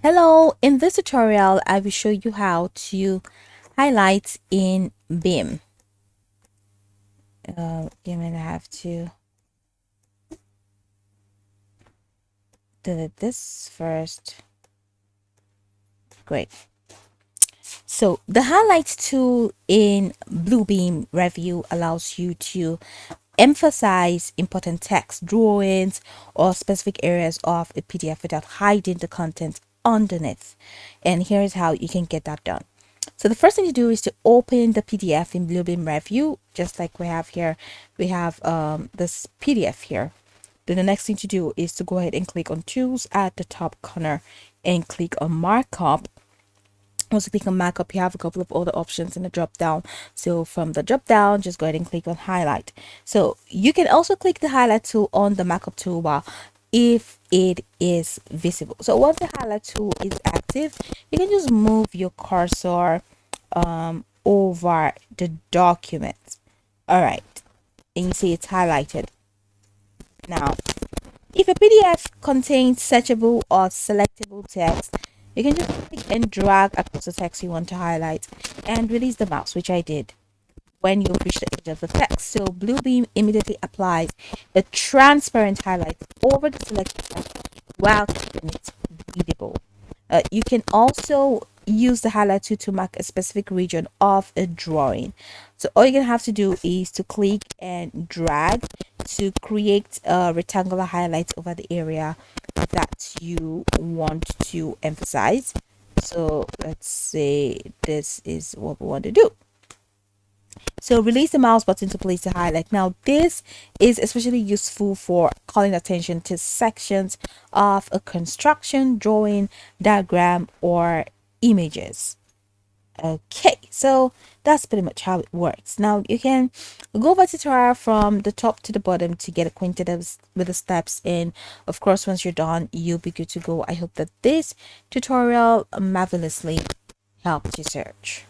Hello, in this tutorial I will show you how to highlight in Beam. Give me, I have to delete this first. Great. So the highlight tool in Bluebeam Review allows you to emphasize important text, drawings, or specific areas of a PDF without hiding the content underneath. And here's how you can get that done. So the first thing to do is to open the PDF in Bluebeam Review, just like we have here. We have this PDF here. Then the next thing to do is to go ahead and click on Tools at the top corner and click on Markup. Once you click on Markup, you have a couple of other options in the drop down. So from the drop down, just go ahead and click on Highlight. So you can also click the Highlight tool on the Markup toolbar if it is visible. So once the Highlight tool is active, you can just move your cursor over the document. All right, and you see it's highlighted. Now, if a PDF contains searchable or selectable text, you can just click and drag across the text you want to highlight and release the mouse, which I did when you reach the edge of the text. So Bluebeam immediately applies a transparent highlight over the selected text while keeping it readable. You can also use the highlight tool to mark a specific region of a drawing. So all you're gonna have to do is to click and drag to create a rectangular highlight over the area that you want to emphasize. So let's say this is what we want to do. So release the mouse button to place the highlight. Now this is especially useful for calling attention to sections of a construction, drawing, diagram, or images. Okay, so that's pretty much how it works. Now you can go over tutorial from the top to the bottom to get acquainted with the steps, and of course once you're done you'll be good to go. I hope that this tutorial marvelously helped you search.